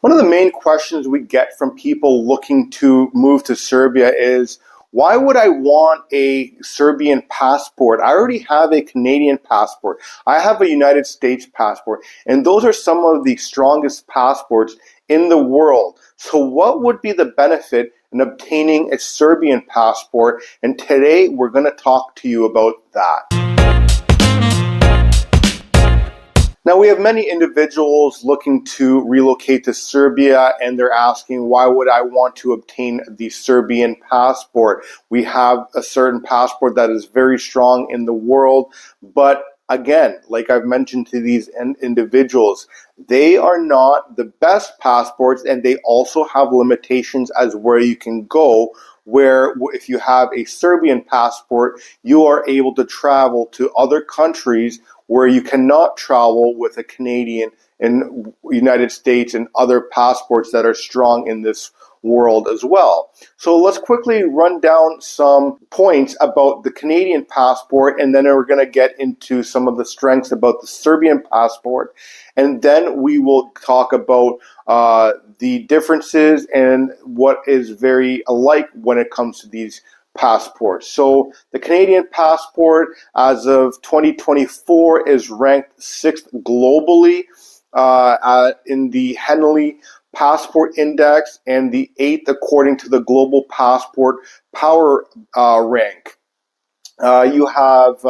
One of the main questions we get from people looking to move to Serbia is, why would I want a Serbian passport? I already have a Canadian passport. I have a United States passport, and those are some of the strongest passports in the world. So what would be the benefit in obtaining a Serbian passport? And today we're going to talk to you about that. Now, we have many individuals looking to relocate to Serbia, and they're asking, why would I want to obtain the Serbian passport? We have a certain passport that is very strong in the world, but again, like I've mentioned to these individuals, they are not the best passports, and they also have limitations as where you can go, where if you have a Serbian passport, you are able to travel to other countries where you cannot travel with a Canadian and United States and other passports that are strong in this world as well. So let's quickly run down some points about the Canadian passport, and then we're going to get into some of the strengths about the Serbian passport, and then we will talk about the differences and what is very alike when it comes to these passports. So the Canadian passport as of 2024 is ranked 6th globally in the Henley Passport Index, and the 8th according to the Global Passport Power Rank. You have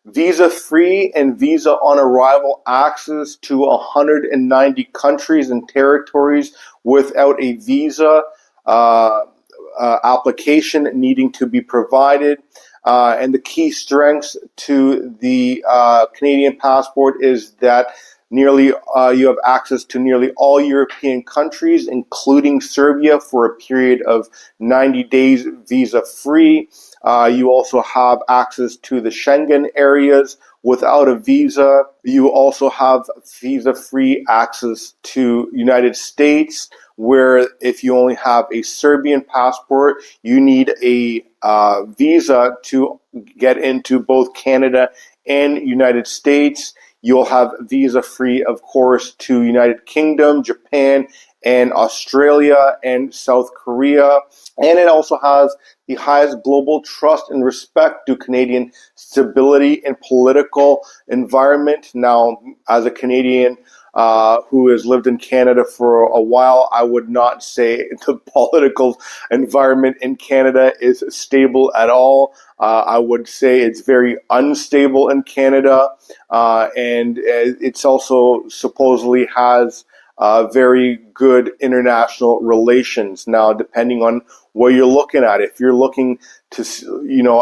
visa-free and visa-on-arrival access to 190 countries and territories without a visa application needing to be provided. And the key strengths to the Canadian passport is that you have access to nearly all European countries, including Serbia, for a period of 90 days visa-free. You also have access to the Schengen areas without a visa. You also have visa-free access to United States, where if you only have a Serbian passport, you need a visa to get into both Canada and United States. You'll have visa-free, of course, to United Kingdom, Japan, and Australia, and South Korea. And it also has the highest global trust and respect to Canadian stability and political environment. Now, as a Canadian who has lived in Canada for a while, I would not say the political environment in Canada is stable at all. I would say it's very unstable in Canada, and it's also supposedly has very good international relations. Now, depending on what you're looking at, if you're looking to,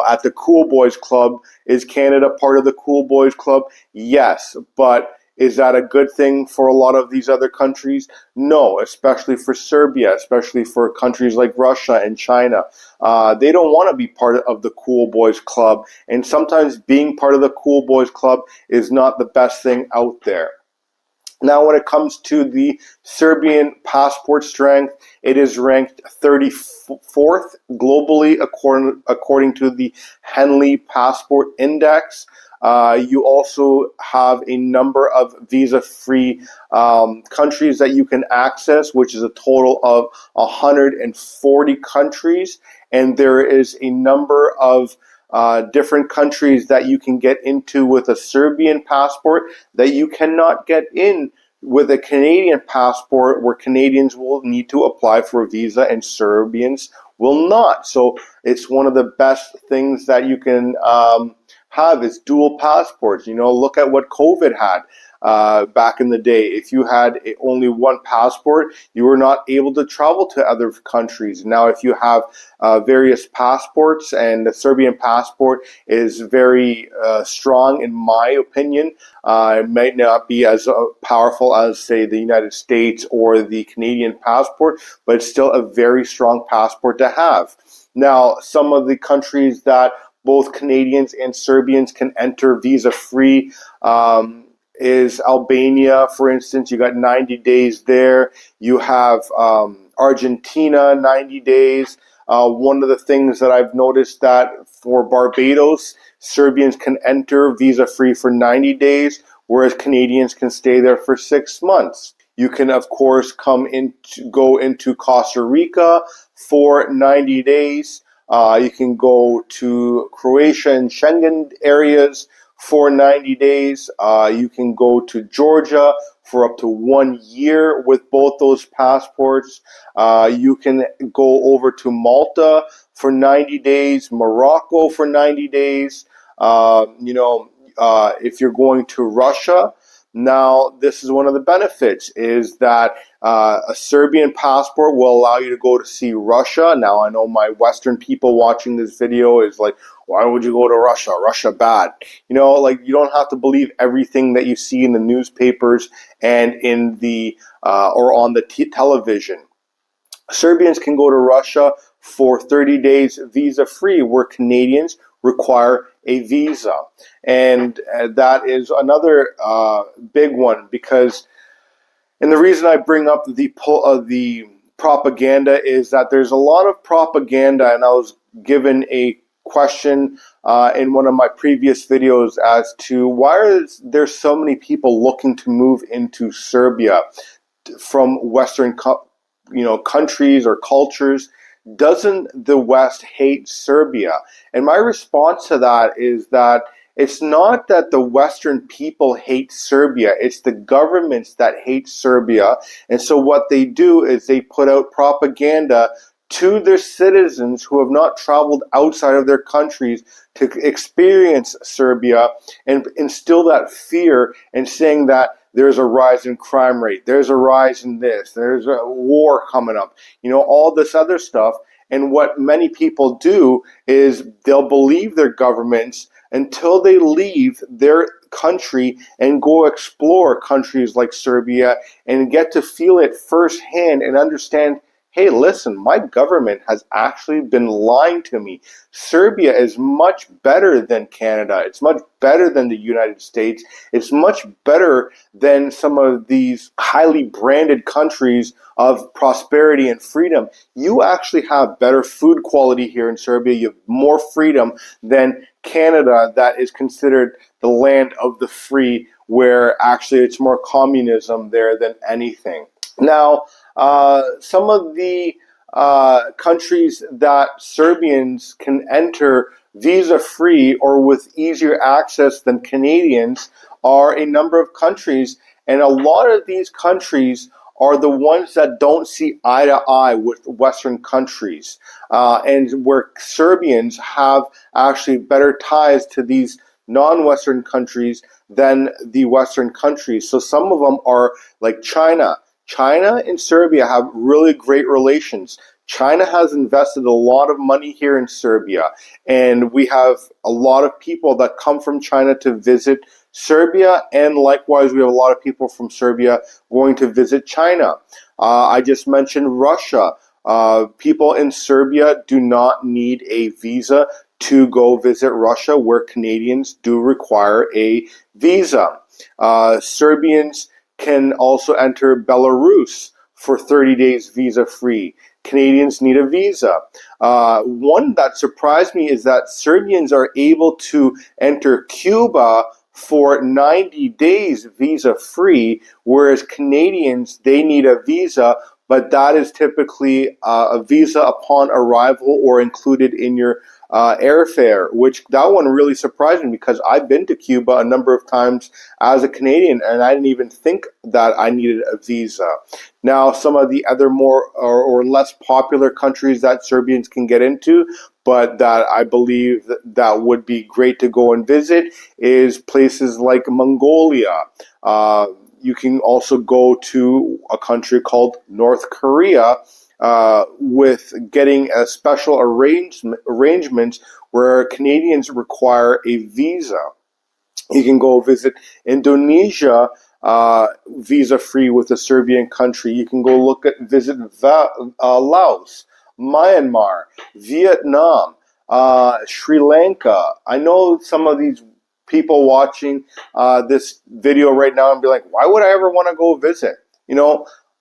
at the Cool Boys Club, is Canada part of the Cool Boys Club? Yes, but is that a good thing for a lot of these other countries? No, especially for Serbia, especially for countries like Russia and China. They don't want to be part of the Cool Boys Club, and sometimes being part of the Cool Boys Club is not the best thing out there. Now, when it comes to the Serbian passport strength, it is ranked 34th globally according to the Henley Passport Index. You also have a number of visa-free countries that you can access, which is a total of 140 countries. And there is a number of different countries that you can get into with a Serbian passport that you cannot get in with a Canadian passport, where Canadians will need to apply for a visa and Serbians will not. So it's one of the best things that you can have is dual passports. Look at what COVID had back in the day. If you had only one passport, you were not able to travel to other countries. Now, if you have various passports, and the Serbian passport is very strong, in my opinion, it might not be as powerful as, say, the United States or the Canadian passport, but it's still a very strong passport to have. Now, some of the countries that both Canadians and Serbians can enter visa-free is Albania, for instance. You got 90 days there. You have Argentina, 90 days. One of the things that I've noticed that for Barbados, Serbians can enter visa-free for 90 days, whereas Canadians can stay there for 6 months. You can, of course, go into Costa Rica for 90 days. You can go to Croatia and Schengen areas for 90 days. You can go to Georgia for up to 1 year with both those passports. You can go over to Malta for 90 days, Morocco for 90 days. If you're going to Russia, now this is one of the benefits, is that a Serbian passport will allow you to go to see Russia. Now, I know my Western people watching this video is like, why would you go to Russia? Russia bad. You don't have to believe everything that you see in the newspapers and in the or on the television. Serbians can go to Russia for 30 days visa-free, where Canadians require a visa. And that is another big one, because, and the reason I bring up the propaganda is that there's a lot of propaganda, and I was given a question in one of my previous videos as to why are there so many people looking to move into Serbia from Western countries or cultures. Doesn't the West hate Serbia? And my response to that is that it's not that the Western people hate Serbia, it's the governments that hate Serbia. And so what they do is they put out propaganda to their citizens who have not traveled outside of their countries to experience Serbia, and instill that fear, and saying that there's a rise in crime rate, there's a rise in this, there's a war coming up, all this other stuff. And what many people do is they'll believe their governments until they leave their country and go explore countries like Serbia and get to feel it firsthand and understand, hey, listen, my government has actually been lying to me. Serbia is much better than Canada. It's much better than the United States. It's much better than some of these highly branded countries of prosperity and freedom. You actually have better food quality here in Serbia. You have more freedom than Canada, that is considered the land of the free, where actually it's more communism there than anything. Now, some of the countries that Serbians can enter visa-free or with easier access than Canadians are a number of countries, and a lot of these countries are the ones that don't see eye to eye with Western countries, and where Serbians have actually better ties to these non-Western countries than the Western countries. So some of them are like China. China and Serbia have really great relations. China has invested a lot of money here in Serbia, and we have a lot of people that come from China to visit Serbia, and likewise we have a lot of people from Serbia going to visit China. I just mentioned Russia. People in Serbia do not need a visa to go visit Russia, where Canadians do require a visa. Serbians can also enter Belarus for 30 days visa-free. Canadians need a visa. One that surprised me is that Serbians are able to enter Cuba for 90 days visa-free, whereas Canadians, they need a visa, but that is typically a visa upon arrival or included in your airfare, which that one really surprised me, because I've been to Cuba a number of times as a Canadian, and I didn't even think that I needed a visa. Now, some of the other more or less popular countries that Serbians can get into, but that I believe that would be great to go and visit, is places like Mongolia. You can also go to a country called North Korea, with getting a special arrangements where Canadians require a visa. You can go visit Indonesia visa-free with a Serbian country. You can go visit Laos, Myanmar, Vietnam, Sri Lanka. I know some of these people watching this video right now and be like, why would I ever want to go visit?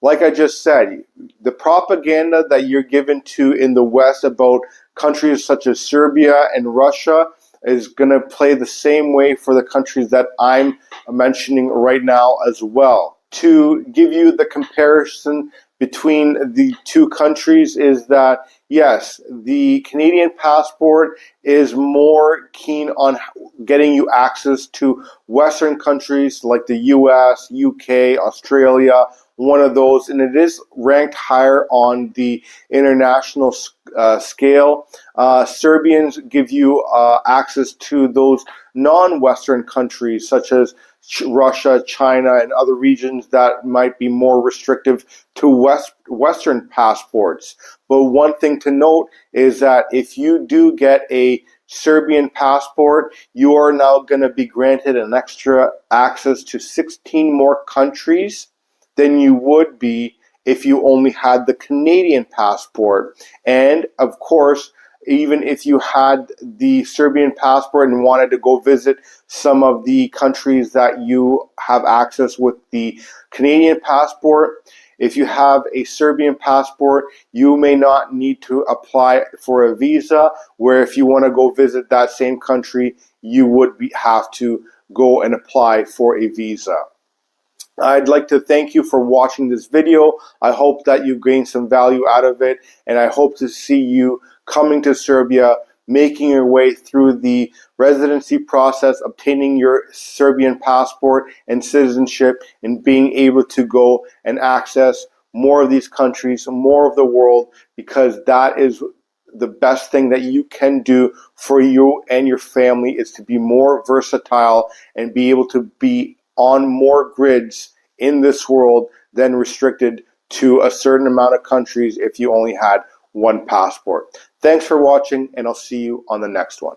Like I just said, the propaganda that you're given to in the West about countries such as Serbia and Russia is going to play the same way for the countries that I'm mentioning right now as well. to give you the comparison between the two countries is that, yes, the Canadian passport is more keen on getting you access to Western countries like the US, UK, Australia, one of those, and it is ranked higher on the international scale. Serbians give you access to those non-Western countries such as Russia, China, and other regions that might be more restrictive to Western passports. But one thing to note is that if you do get a Serbian passport, you are now going to be granted an extra access to 16 more countries than you would be if you only had the Canadian passport. And of course, even if you had the Serbian passport and wanted to go visit some of the countries that you have access with the Canadian passport, if you have a Serbian passport, you may not need to apply for a visa, where if you want to go visit that same country, you would have to go and apply for a visa. I'd like to thank you for watching this video. I hope that you gained some value out of it, and I hope to see you coming to Serbia, making your way through the residency process, obtaining your Serbian passport and citizenship, and being able to go and access more of these countries, more of the world, because that is the best thing that you can do for you and your family, is to be more versatile and be able to be on more grids in this world than restricted to a certain amount of countries if you only had one passport. Thanks for watching, and I'll see you on the next one.